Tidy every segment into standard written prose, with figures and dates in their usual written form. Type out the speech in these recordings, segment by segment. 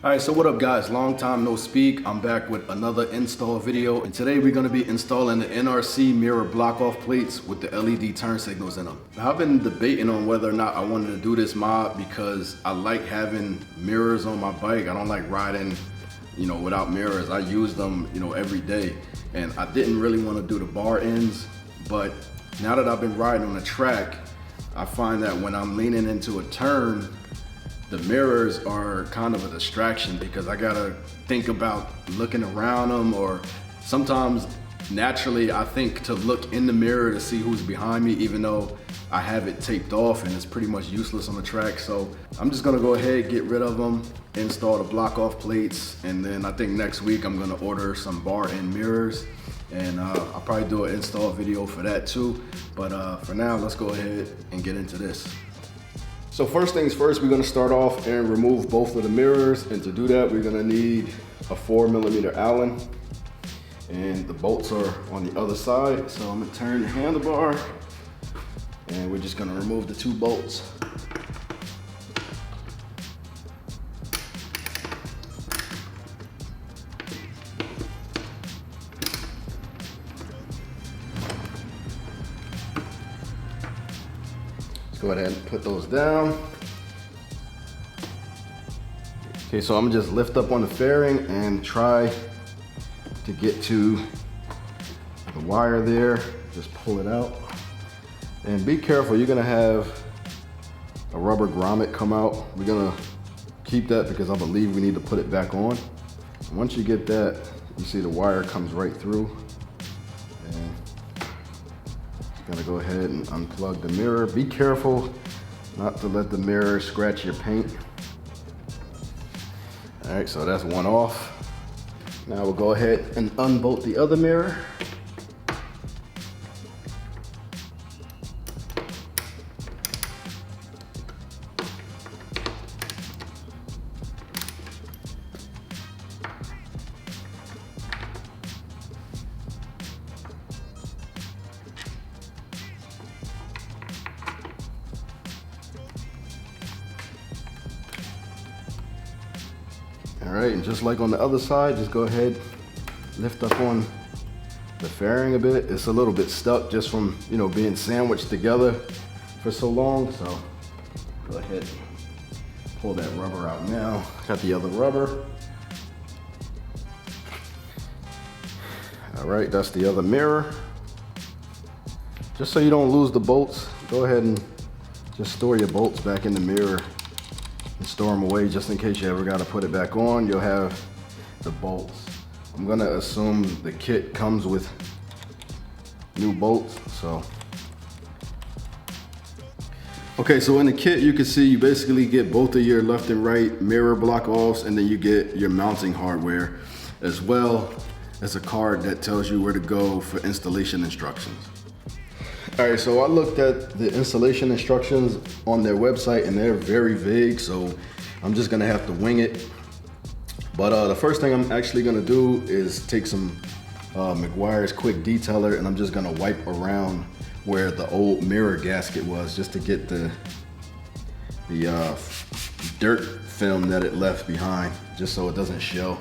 Alright, so what up guys, long time no speak. I'm back with another install video, and today we're going to be installing the NRC mirror block-off plates with the LED turn signals in them. Now, I've been debating on whether or not I wanted to do this mod because I like having mirrors on my bike. I don't like riding, without mirrors. I use them, every day, and I didn't really want to do the bar ends, but now that I've been riding on the track, I find that when I'm leaning into a turn, the mirrors are kind of a distraction because I gotta think about looking around them, or sometimes naturally I think to look in the mirror to see who's behind me, even though I have it taped off and it's pretty much useless on the track. So I'm just gonna go ahead, get rid of them, install the block off plates, and then I think next week I'm gonna order some bar end mirrors, and I'll probably do an install video for that too. But for now, let's go ahead and get into this. So first things first, we're gonna start off and remove both of the mirrors. And to do that, we're gonna need a 4mm Allen. And the bolts are on the other side. So I'm gonna turn the handlebar and we're just gonna remove the two bolts. Go ahead and put those down. Okay, so I'm gonna just lift up on the fairing and try to get to the wire there. Just pull it out. And be careful, you're gonna have a rubber grommet come out. We're gonna keep that because I believe we need to put it back on. And once you get that, you see the wire comes right through. Gonna go ahead and unplug the mirror. Be careful not to let the mirror scratch your paint. All right, so that's one off. Now we'll go ahead and unbolt the other mirror. All right, and just like on the other side, just go ahead, lift up on the fairing a bit. It's a little bit stuck just from, being sandwiched together for so long. So go ahead, pull that rubber out now. Got the other rubber. All right, that's the other mirror. Just so you don't lose the bolts, go ahead and just store your bolts back in the mirror and store them away just in case you ever got to put it back on. You'll have the bolts. I'm gonna assume the kit comes with new bolts, so. Okay, so in the kit you can see you basically get both of your left and right mirror block offs, and then you get your mounting hardware, as well as a card that tells you where to go for installation instructions. All right, so I looked at the installation instructions on their website and they're very vague, so I'm just gonna have to wing it. But the first thing I'm actually gonna do is take some McGuire's quick detailer, and I'm just gonna wipe around where the old mirror gasket was, just to get the dirt film that it left behind, just so it doesn't show.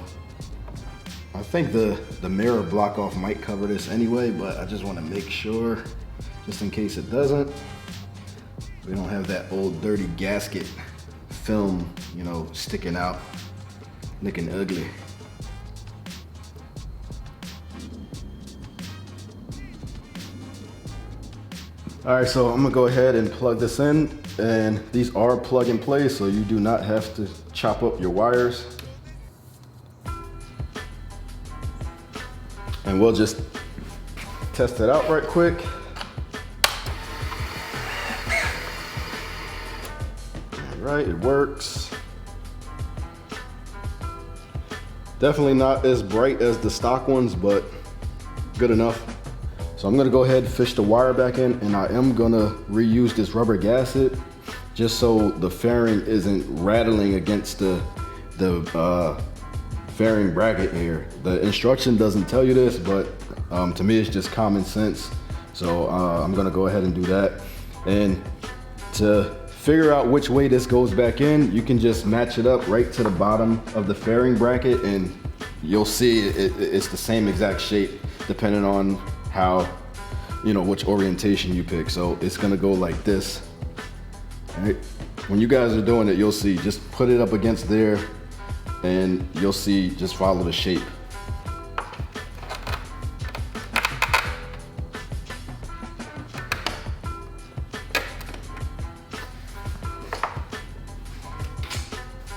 I think the mirror block off might cover this anyway, but I just wanna make sure, just in case it doesn't. We don't have that old dirty gasket film, sticking out, looking ugly. All right, so I'm gonna go ahead and plug this in, and these are plug and play, so you do not have to chop up your wires. And we'll just test it out right quick. Right, it works. Definitely not as bright as the stock ones, but good enough. So I'm gonna go ahead and fish the wire back in, and I am gonna reuse this rubber gasket just so the fairing isn't rattling against the fairing bracket here. The instruction doesn't tell you this, but to me it's just common sense. So I'm gonna go ahead and do that. And to figure out which way this goes back in, you can just match it up right to the bottom of the fairing bracket and you'll see it's the same exact shape depending on how, you know, which orientation you pick. So it's gonna go like this. All right. When you guys are doing it, you'll see, just put it up against there and you'll see, just follow the shape.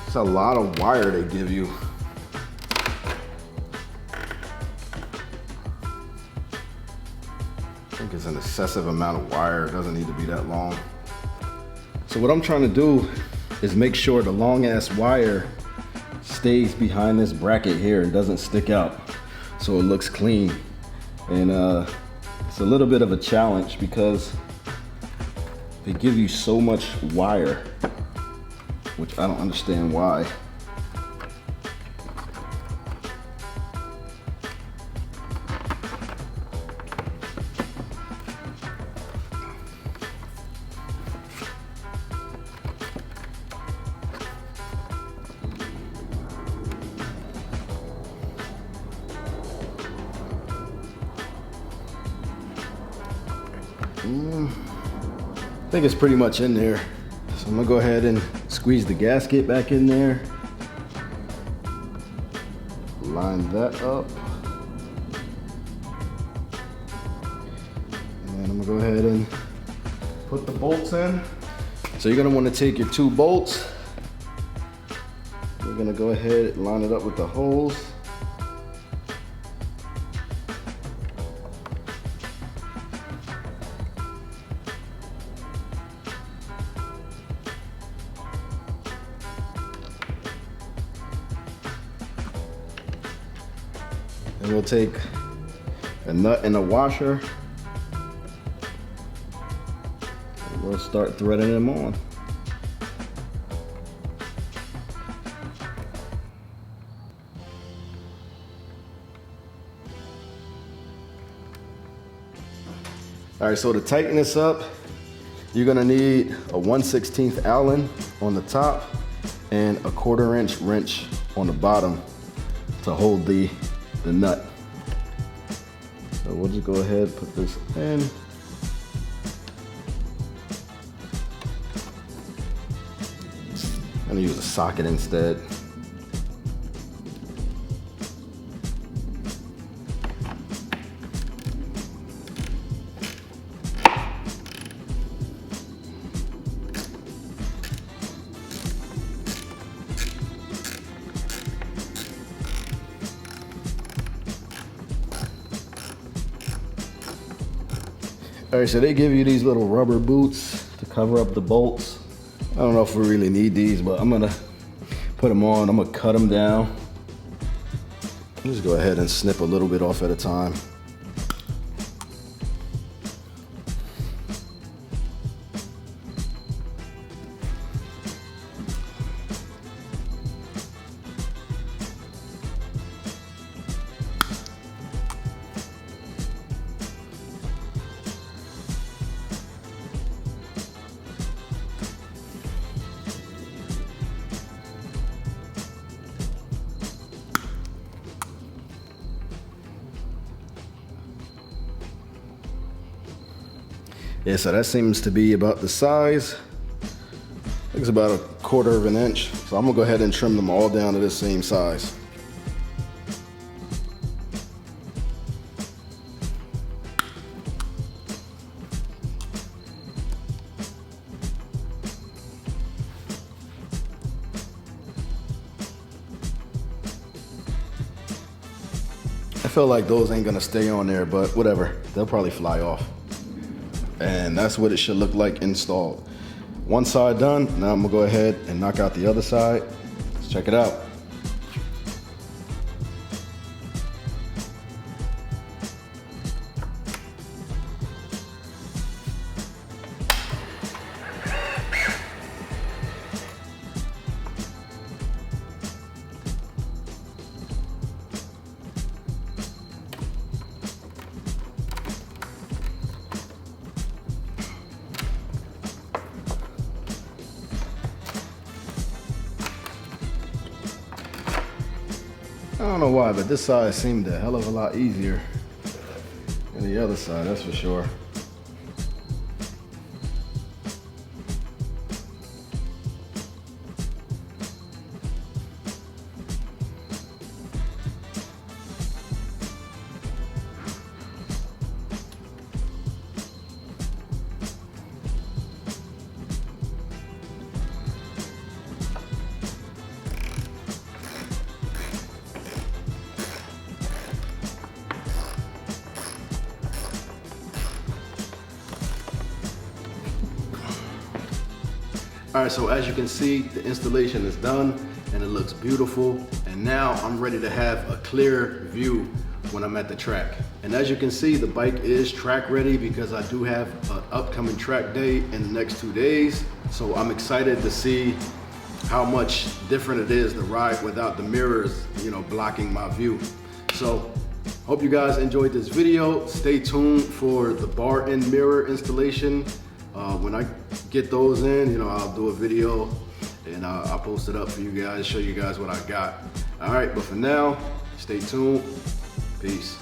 It's a lot of wire they give you. I think it's an excessive amount of wire. It doesn't need to be that long. So what I'm trying to do is make sure the long ass wire stays behind this bracket here and doesn't stick out, so it looks clean. And it's a little bit of a challenge because they give you so much wire, which I don't understand why. I think it's pretty much in there. So I'm gonna go ahead and squeeze the gasket back in there. Line that up. And I'm gonna go ahead and put the bolts in. So you're gonna wanna take your 2 bolts. We're gonna go ahead and line it up with the holes. And we'll take a nut and a washer and we'll start threading them on. All right, so to tighten this up, you're gonna need a 1/16 Allen on the top and a 1/4 inch wrench on the bottom to hold the nut. So we'll just go ahead and put this in. I'm gonna use a socket instead. All right, so they give you these little rubber boots to cover up the bolts. I don't know if we really need these, but I'm gonna put them on. I'm gonna cut them down. Just go ahead and snip a little bit off at a time. Yeah, so that seems to be about the size. I think it's about 1/4 inch. So I'm gonna go ahead and trim them all down to the same size. I feel like those ain't gonna stay on there, but whatever. They'll probably fly off. And that's what it should look like installed. One side done, now I'm gonna go ahead and knock out the other side. Let's check it out. I don't know why, but this side seemed a hell of a lot easier than the other side, that's for sure. All right, so as you can see, the installation is done and it looks beautiful. And now I'm ready to have a clear view when I'm at the track. And as you can see, the bike is track ready because I do have an upcoming track day in the next 2 days. So I'm excited to see how much different it is to ride without the mirrors, you know, blocking my view. So hope you guys enjoyed this video. Stay tuned for the bar end mirror installation. When I get those in, you know, I'll do a video and I'll post it up for you guys, show you guys what I got. All right, but for now, stay tuned. Peace.